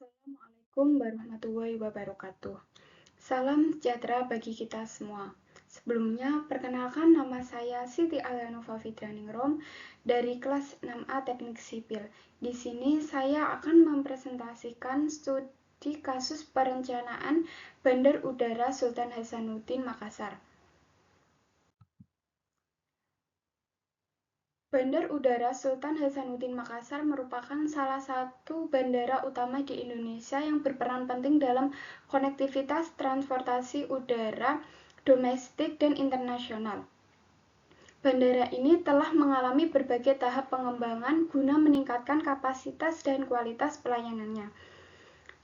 Assalamualaikum warahmatullahi wabarakatuh. Salam sejahtera bagi kita semua. Sebelumnya, perkenalkan nama saya Siti Alianova Fitraningrum dari kelas 6A Teknik Sipil. Di sini saya akan mempresentasikan studi kasus perencanaan Bandar Udara Sultan Hasanuddin Makassar. Bandar Udara Sultan Hasanuddin Makassar merupakan salah satu bandara utama di Indonesia yang berperan penting dalam konektivitas transportasi udara domestik dan internasional. Bandara ini telah mengalami berbagai tahap pengembangan guna meningkatkan kapasitas dan kualitas pelayanannya.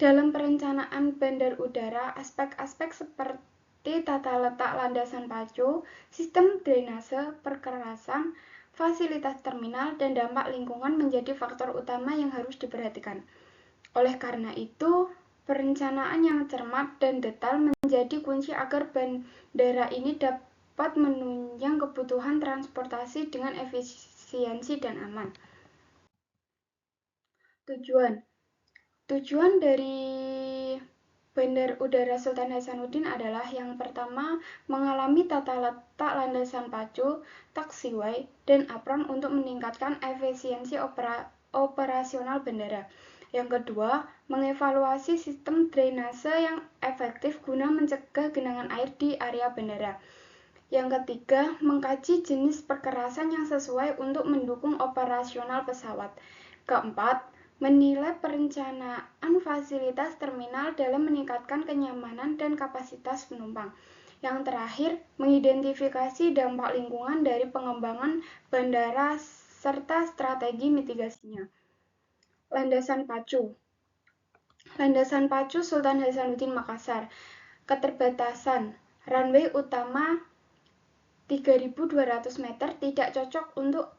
Dalam perencanaan bandar udara, aspek-aspek seperti tata letak landasan pacu, sistem drainase, perkerasan, fasilitas terminal, dan dampak lingkungan menjadi faktor utama yang harus diperhatikan. Oleh karena itu, perencanaan yang cermat dan detail menjadi kunci agar bandara ini dapat menunjang kebutuhan transportasi dengan efisiensi dan aman. Tujuan dari Bandar Udara Sultan Hasanuddin adalah yang pertama, mengalami tata letak landasan pacu, taxiway, dan apron untuk meningkatkan efisiensi operasional bandara. Yang kedua, mengevaluasi sistem drainase yang efektif guna mencegah genangan air di area bandara. Yang ketiga, mengkaji jenis perkerasan yang sesuai untuk mendukung operasional pesawat. Keempat, menilai perencanaan fasilitas terminal dalam meningkatkan kenyamanan dan kapasitas penumpang. Yang terakhir, mengidentifikasi dampak lingkungan dari pengembangan bandara serta strategi mitigasinya. Landasan pacu. Landasan pacu Sultan Hasanuddin Makassar. Keterbatasan. Runway utama 3.200 meter tidak cocok untuk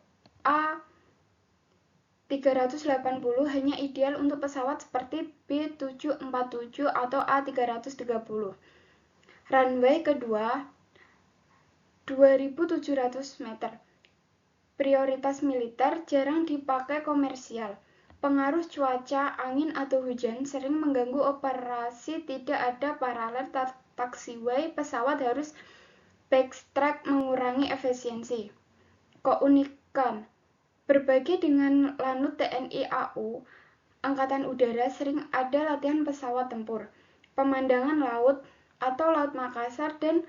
A380, hanya ideal untuk pesawat seperti B747 atau A330. Runway kedua 2.700 meter. Prioritas militer, jarang dipakai komersial. Pengaruh cuaca, angin atau hujan sering mengganggu operasi, tidak ada paralel taxiway, pesawat harus backtrack mengurangi efisiensi. Keunikan, berbagi dengan Lanut TNI AU, Angkatan Udara sering ada latihan pesawat tempur, pemandangan laut atau Laut Makassar dan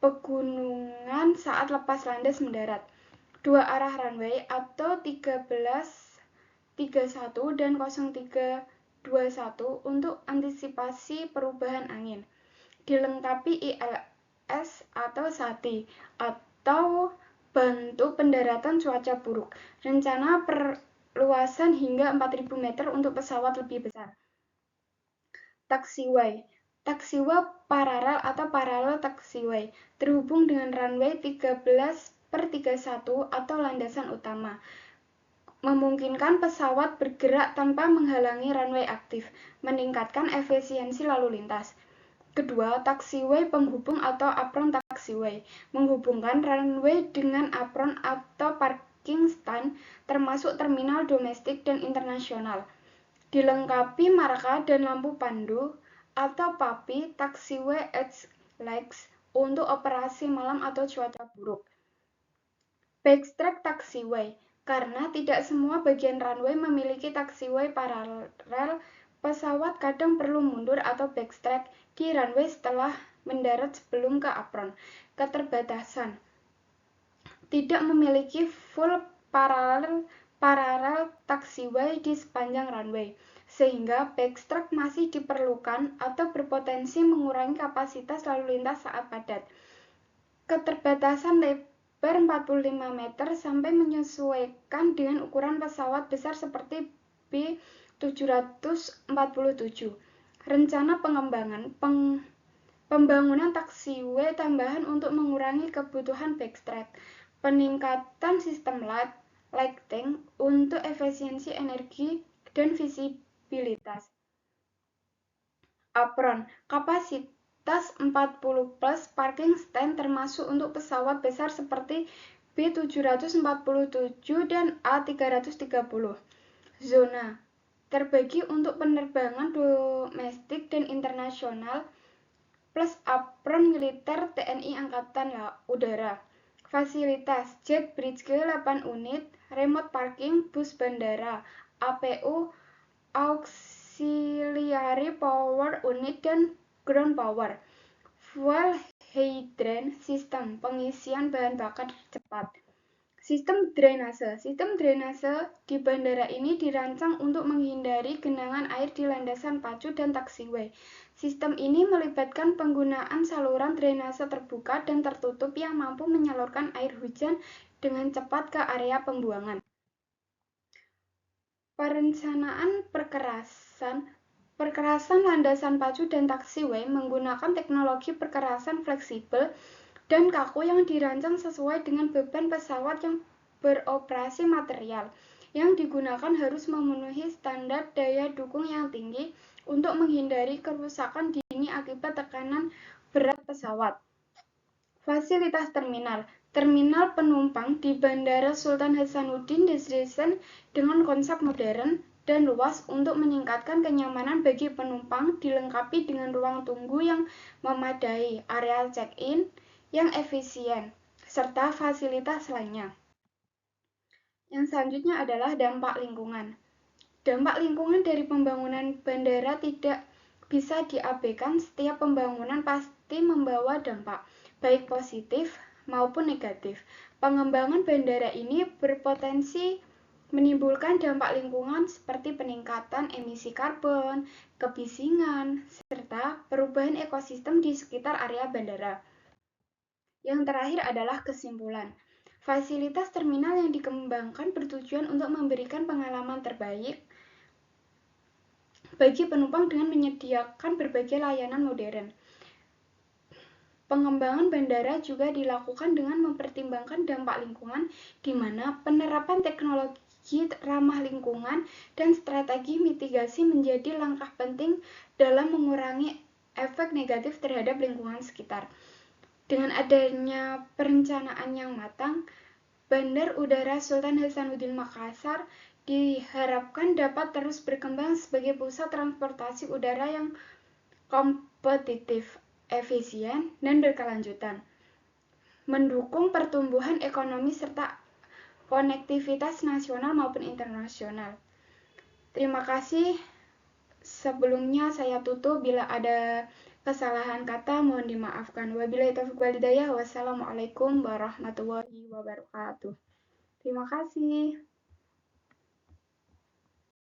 pegunungan saat lepas landas mendarat. Dua arah runway atau 1331 dan 0321 untuk antisipasi perubahan angin. Dilengkapi ILS atau SATI atau bantu pendaratan cuaca buruk. Rencana perluasan hingga 4.000 meter untuk pesawat lebih besar. Taxiway. Taxiway paralel atau paralel taxiway terhubung dengan runway 13/31 atau landasan utama. Memungkinkan pesawat bergerak tanpa menghalangi runway aktif, meningkatkan efisiensi lalu lintas. Kedua, taxiway penghubung atau apron taxiway, menghubungkan runway dengan apron atau parking stand, termasuk terminal domestik dan internasional. Dilengkapi marka dan lampu pandu atau PAPI, taxiway edge lights untuk operasi malam atau cuaca buruk. Backtrack taxiway, karena tidak semua bagian runway memiliki taxiway paralel, pesawat kadang perlu mundur atau backtrack di runway setelah mendarat sebelum ke apron. Keterbatasan, tidak memiliki full paralel taxiway di sepanjang runway, sehingga backtrack masih diperlukan atau berpotensi mengurangi kapasitas lalu lintas saat padat. Keterbatasan lebar 45 meter sampai menyesuaikan dengan ukuran pesawat besar seperti B747. Rencana pengembangan pembangunan taxiway tambahan untuk mengurangi kebutuhan backtrack, peningkatan sistem lighting untuk efisiensi energi dan visibilitas. Apron, kapasitas 40 plus parking stand termasuk untuk pesawat besar seperti B747 dan A330. Zona, terbagi untuk penerbangan domestik dan internasional, plus apron militer TNI Angkatan Udara. Fasilitas jet bridge 8 unit, remote parking bus bandara, APU auxiliary power unit dan ground power. Fuel hydrant system, pengisian bahan bakar cepat. Sistem drainase. Sistem drainase di bandara ini dirancang untuk menghindari genangan air di landasan pacu dan taxiway. Sistem ini melibatkan penggunaan saluran drainase terbuka dan tertutup yang mampu menyalurkan air hujan dengan cepat ke area pembuangan. Perencanaan perkerasan landasan pacu dan taxiway menggunakan teknologi perkerasan fleksibel dan kaku yang dirancang sesuai dengan beban pesawat yang beroperasi. Material yang digunakan harus memenuhi standar daya dukung yang tinggi untuk menghindari kerusakan dini akibat tekanan berat pesawat. Fasilitas terminal. Terminal penumpang di Bandara Sultan Hasanuddin didesain dengan konsep modern dan luas untuk meningkatkan kenyamanan bagi penumpang, dilengkapi dengan ruang tunggu yang memadai, area check-in yang efisien, serta fasilitas lainnya. Yang selanjutnya adalah dampak lingkungan. Dampak lingkungan dari pembangunan bandara tidak bisa diabaikan. Setiap pembangunan pasti membawa dampak, baik positif maupun negatif. Pengembangan bandara ini berpotensi menimbulkan dampak lingkungan seperti peningkatan emisi karbon, kebisingan, serta perubahan ekosistem di sekitar area bandara. Yang terakhir adalah kesimpulan. Fasilitas terminal yang dikembangkan bertujuan untuk memberikan pengalaman terbaik bagi penumpang dengan menyediakan berbagai layanan modern. Pengembangan bandara juga dilakukan dengan mempertimbangkan dampak lingkungan, di mana penerapan teknologi ramah lingkungan dan strategi mitigasi menjadi langkah penting dalam mengurangi efek negatif terhadap lingkungan sekitar. Dengan adanya perencanaan yang matang, Bandar Udara Sultan Hasanuddin Makassar diharapkan dapat terus berkembang sebagai pusat transportasi udara yang kompetitif, efisien, dan berkelanjutan, mendukung pertumbuhan ekonomi serta konektivitas nasional maupun internasional. Terima kasih. Sebelumnya saya tutup, bila ada kesalahan kata mohon dimaafkan. Wabillahi taufiq wal hidayah. Wassalamualaikum warahmatullahi wabarakatuh. Terima kasih.